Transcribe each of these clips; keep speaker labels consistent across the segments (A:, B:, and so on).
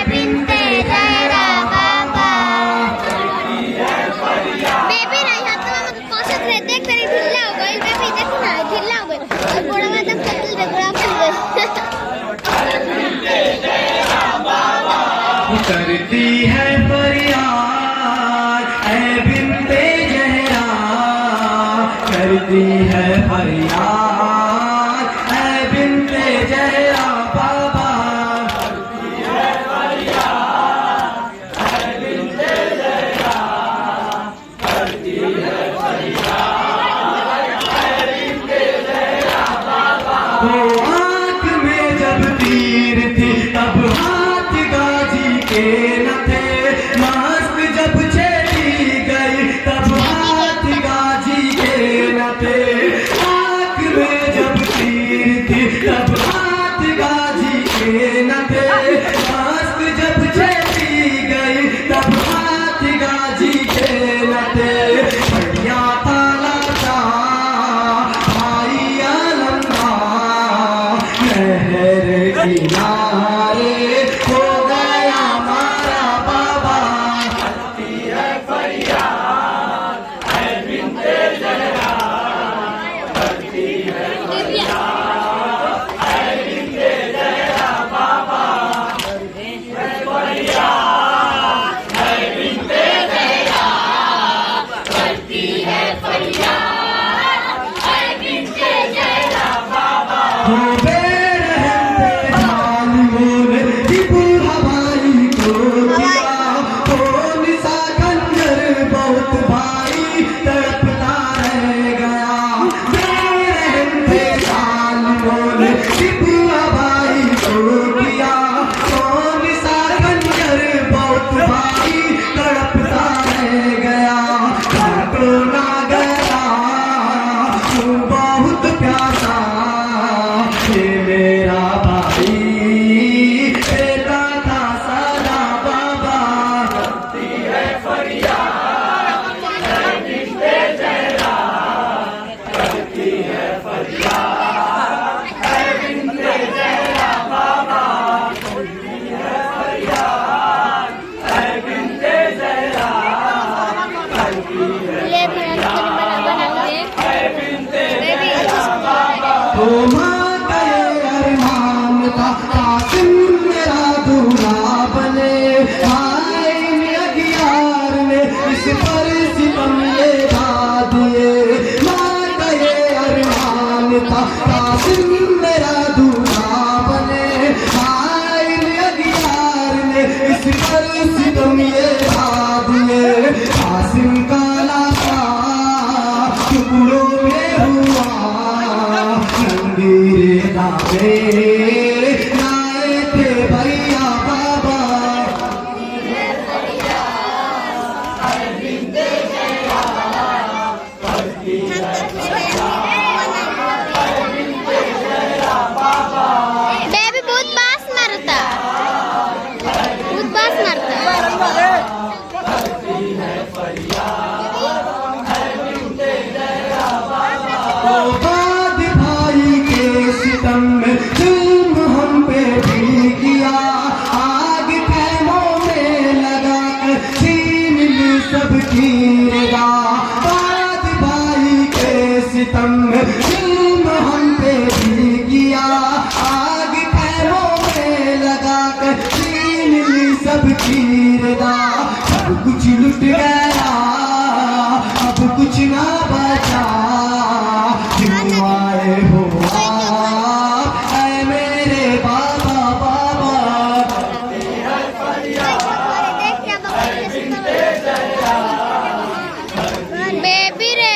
A: बिनते जयरा बाबा। Baby नहीं हाथ में कौशल रहे देख तेरी ढीला हो गई बेबी देख ना ढीला हो गई और गोड़ा में तक कतल दे गोड़ा फूल गई।
B: करती है फरियाद ऐ बिनते जहरा, करती है फरियाद ऐ बिनते जहरा बाबा, करती है फरियाद ऐ बिनते जहरा, करती है फरियाद ऐ बिनते जहरा बाबा। तो आंख में जब तीर थी तब हाथ गाजी के न थे, मस्त जब छेड़ी गई तब हाथ गाजी के न थे। आंख में जब तीर थी तब हाथ गाजी के न थे, मस्त जब छेड़ी गई तब हाथ गाजी के न थे। भैया ताला का भाई अलंगा नहर किनारे हो गया हमारा बाबा, करती है फरियाद ऐ बिनते जहरा, करती है फरियाद ऐ बिनते जहरा बाबा, करती है फरियाद ऐ बिनते जहरा, करती है फरियाद ऐ बिनते जहरा बाबा। हो सब कुछ लुट गया अब कुछ ना बचा, क्यों आए हो आप ऐ मेरे बाबा बाबा,
A: बेबी रे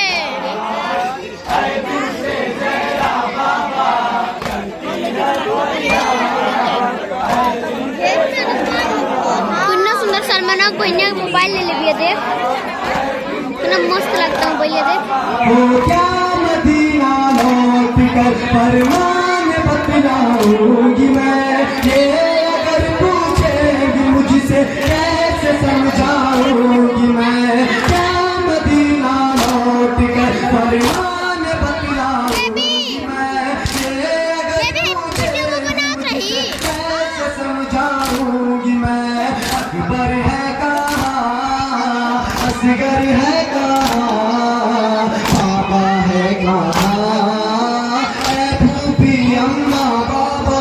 A: कोई मोबाइल ले लिया देख कितना मस्त लगता हूँ भैया देख।
B: वो क्या मदीना लौट कर फरमान बतलाऊंगी मैं, ये अगर पूछेगी मुझसे कैसे समझाऊंगी मैं, क्या मदीना लौट कर फरमान बतलाऊंगी मैं, ये अगर पूछेगी कैसे समझाऊंगी मैं। असगर है कहाँ, बाबा है कहाँ, ऐ भूपी अम्मा बाबा।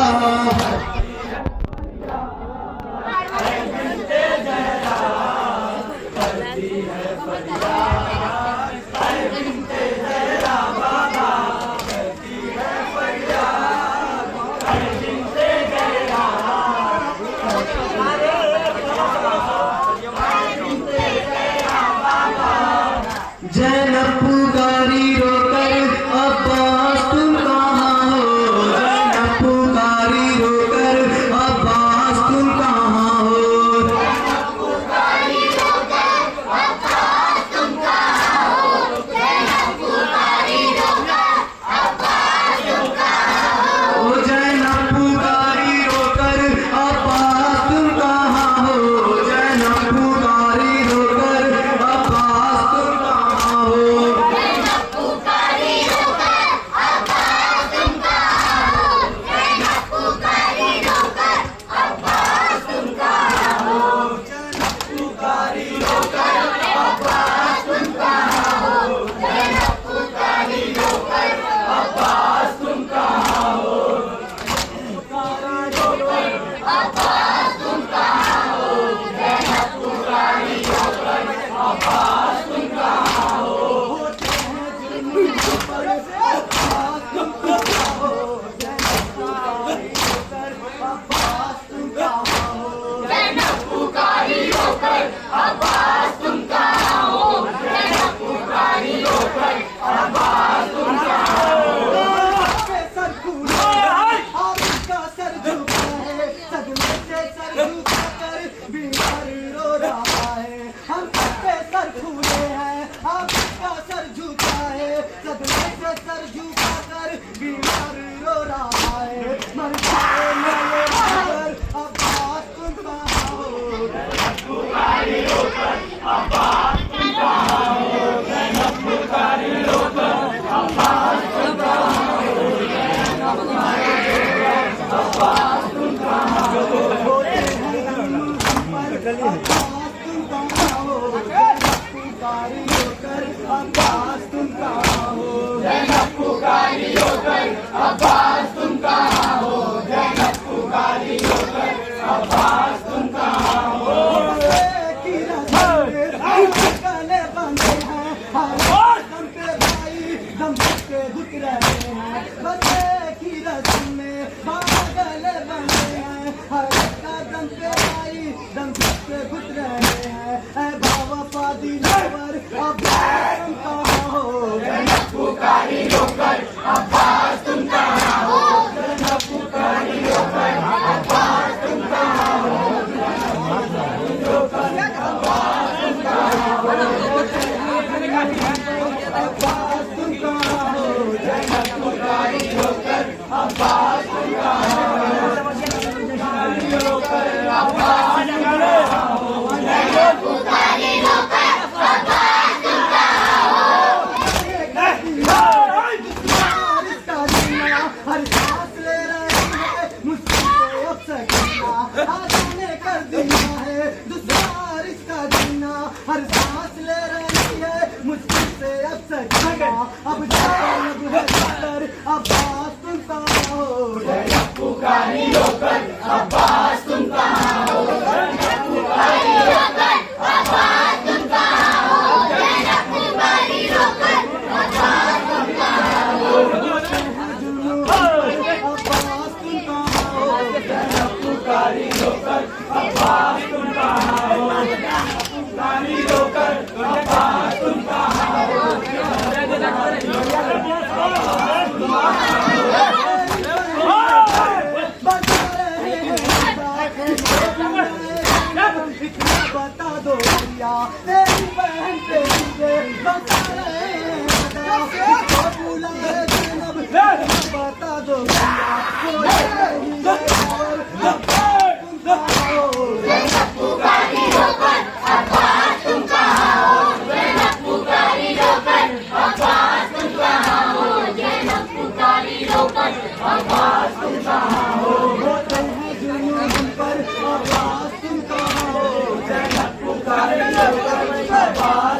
B: जैनब पुकारी रोकर अब्बास तुम कहाँ हो, जैनब पुकारी रोकर अब्बास तुम कहाँ हो, ओ जैनब पुकारी रोकर अब्बास तुम कहाँ हो, जैनब पुकारी रोकर अब्बास तुम कहाँ हो। पर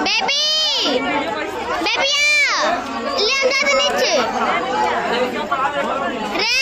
A: बेबी रे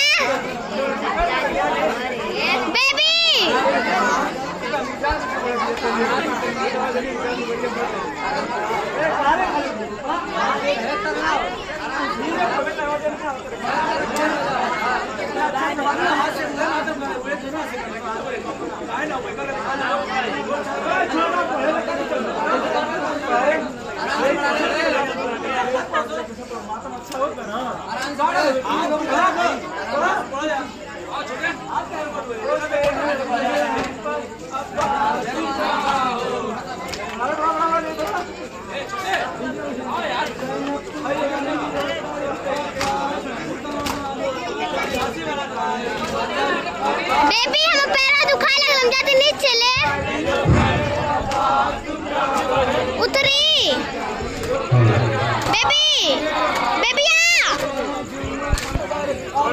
A: बेबी हम पैरा दुखा लगल हम जाते नीचे